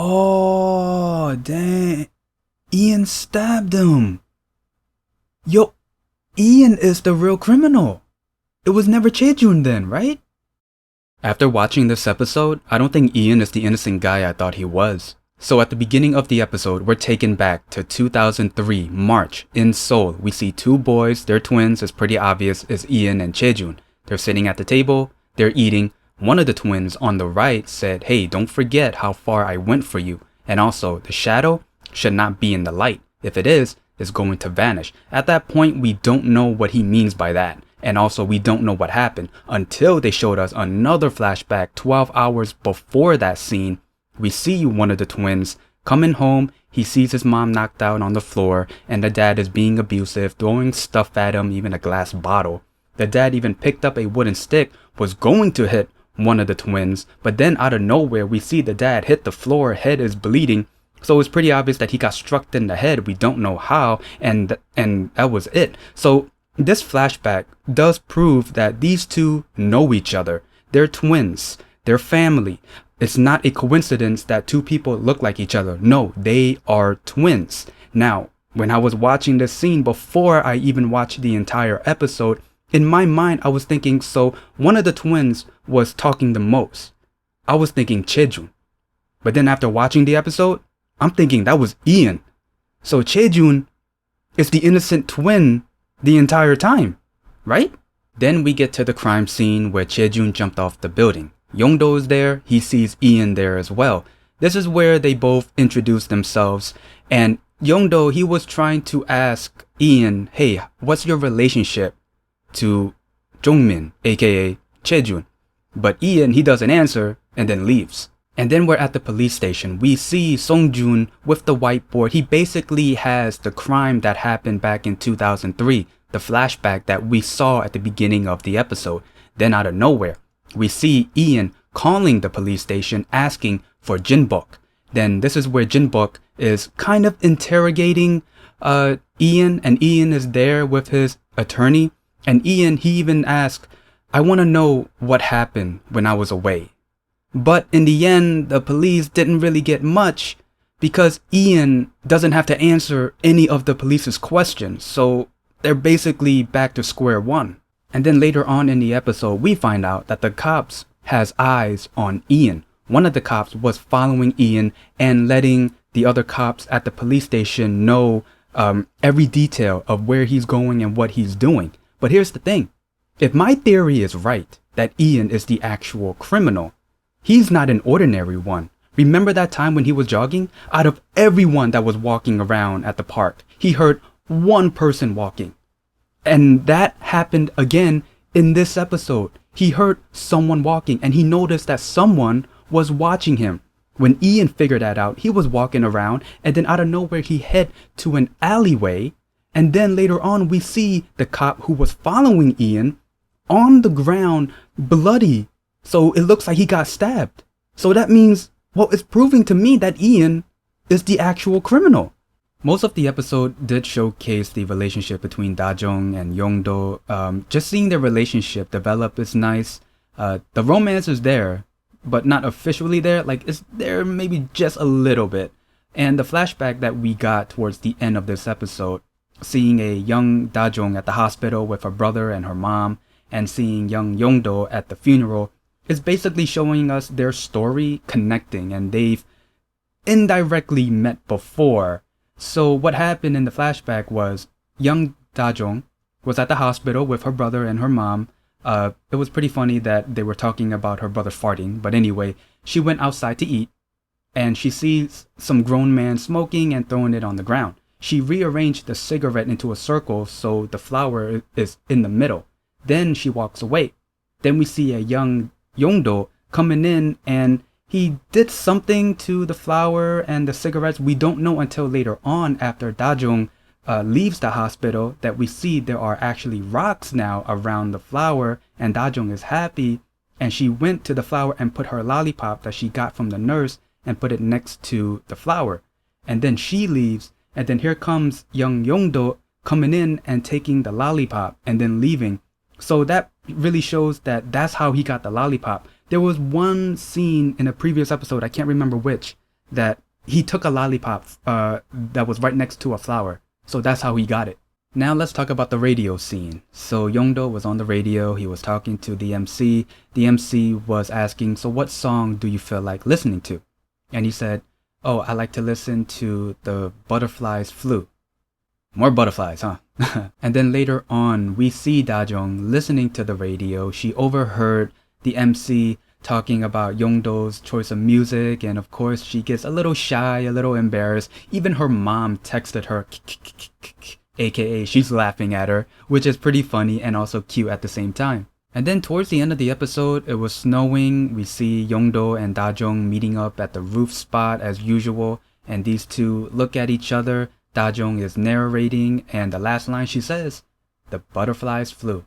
Oh, dang. Ian stabbed him. Yo, Ian is the real criminal. It was never Chae Jun then, right? After watching this episode, I don't think Ian is the innocent guy I thought he was. So at the beginning of the episode, we're taken back to 2003, March, in Seoul. We see two boys, they're twins, it's pretty obvious, it's Ian and Chae Jun. They're sitting at the table, they're eating. One of the twins on the right said, "Hey, don't forget how far I went for you. And also, the shadow should not be in the light. If it is, it's going to vanish." At that point, we don't know what he means by that. And also, we don't know what happened until they showed us another flashback 12 hours before that scene. We see one of the twins coming home. He sees his mom knocked out on the floor and the dad is being abusive, throwing stuff at him, even a glass bottle. The dad even picked up a wooden stick, was going to hit one of the twins, but then out of nowhere, we see the dad hit the floor, head is bleeding. So it's pretty obvious that he got struck in the head. We don't know how, and that was it. So this flashback does prove that these two know each other. They're twins. They're family. It's not a coincidence that two people look like each other. No, they are twins. Now, when I was watching this scene before I even watched the entire episode, in my mind, I was thinking, so one of the twins was talking the most. I was thinking Chae Jun. But then after watching the episode, I'm thinking that was Ian. So Chae Jun is the innocent twin the entire time, right? Then we get to the crime scene where Chae Jun jumped off the building. Yeong is there, he sees Ian there as well. This is where they both introduce themselves, and Yeong, he was trying to ask Ian, "Hey, what's your relationship to Jongmin, aka Chae Jun?" But Ian, he doesn't answer and then leaves. And then we're at the police station. We see Songjun with the whiteboard. He basically has the crime that happened back in 2003, the flashback that we saw at the beginning of the episode. Then out of nowhere, we see Ian calling the police station asking for Jinbok. Then this is where Jinbok is kind of interrogating Ian, and Ian is there with his attorney. And Ian, he even asked, "I want to know what happened when I was away." But in the end, the police didn't really get much because Ian doesn't have to answer any of the police's questions. So they're basically back to square one. And then later on in the episode, we find out that the cops has eyes on Ian. One of the cops was following Ian and letting the other cops at the police station know every detail of where he's going and what he's doing. But here's the thing. If my theory is right, that Ian is the actual criminal, he's not an ordinary one. Remember that time when he was jogging? Out of everyone that was walking around at the park, he heard one person walking. And that happened again in this episode. He heard someone walking and he noticed that someone was watching him. When Ian figured that out, he was walking around and then out of nowhere he head to an alleyway. And then later on we see the cop who was following Ian on the ground, bloody. So it looks like he got stabbed. So that means, well, it's proving to me that Ian is the actual criminal. Most of the episode did showcase the relationship between Jeong and Yeong. Just seeing their relationship develop is nice. The romance is there, but not officially there. Like, it's there maybe just a little bit. And the flashback that we got towards the end of this episode, seeing a young Jeong at the hospital with her brother and her mom, and seeing young Yeong at the funeral, is basically showing us their story connecting, and they've indirectly met before. So what happened in the flashback was young Jeong was at the hospital with her brother and her mom. It was pretty funny that they were talking about her brother farting. But anyway, she went outside to eat and she sees some grown man smoking and throwing it on the ground. She rearranged the cigarette into a circle so the flower is in the middle. Then she walks away. Then we see a young Yeong coming in and he did something to the flower and the cigarettes. We don't know until later on after Jeong leaves the hospital that we see there are actually rocks now around the flower, and Jeong is happy and she went to the flower and put her lollipop that she got from the nurse and put it next to the flower. And then she leaves and then here comes young Yeong coming in and taking the lollipop and then leaving. So that really shows that that's how he got the lollipop. There was one scene in a previous episode, I can't remember which, that he took a lollipop that was right next to a flower. So that's how he got it. Now let's talk about the radio scene. So Yeongdo was on the radio, he was talking to the MC. The MC was asking, so what song do you feel like listening to? And he said, oh, I like to listen to the Butterflies Flute. More butterflies, huh? And then later on, we see Jeong listening to the radio. She overheard the MC talking about Yeongdo's choice of music, and of course she gets a little shy, a little embarrassed. Even her mom texted her, aka she's laughing at her, which is pretty funny and also cute at the same time. And then towards the end of the episode, it was snowing. We see Yeongdo and Jeong meeting up at the roof spot as usual, and these two look at each other. Jeong is narrating, and the last line she says, the butterflies flew.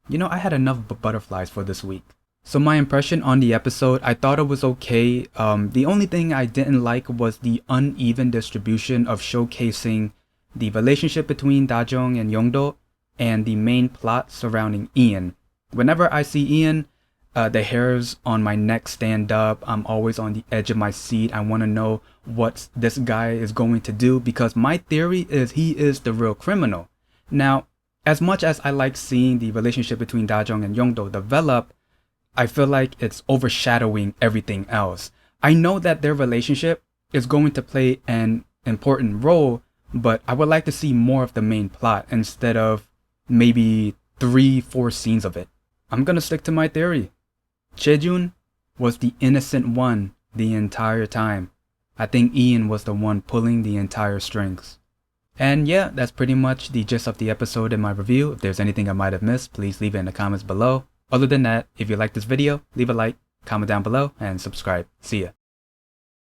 You know, I had enough butterflies for this week. So my impression on the episode, I thought it was okay. The only thing I didn't like was the uneven distribution of showcasing the relationship between Jeong and Yeongdo and the main plot surrounding Ian. Whenever I see Ian, the hairs on my neck stand up. I'm always on the edge of my seat. I want to know what this guy is going to do, because my theory is he is the real criminal. Now, as much as I like seeing the relationship between Jeong and Yeongdo develop, I feel like it's overshadowing everything else. I know that their relationship is going to play an important role, but I would like to see more of the main plot instead of maybe 3-4 scenes of it. I'm gonna stick to my theory. Chae Jun was the innocent one the entire time. I think Ian was the one pulling the entire strings. And yeah, that's pretty much the gist of the episode in my review. If there's anything I might have missed, please leave it in the comments below. Other than that, if you like this video, leave a like, comment down below, and subscribe. See ya.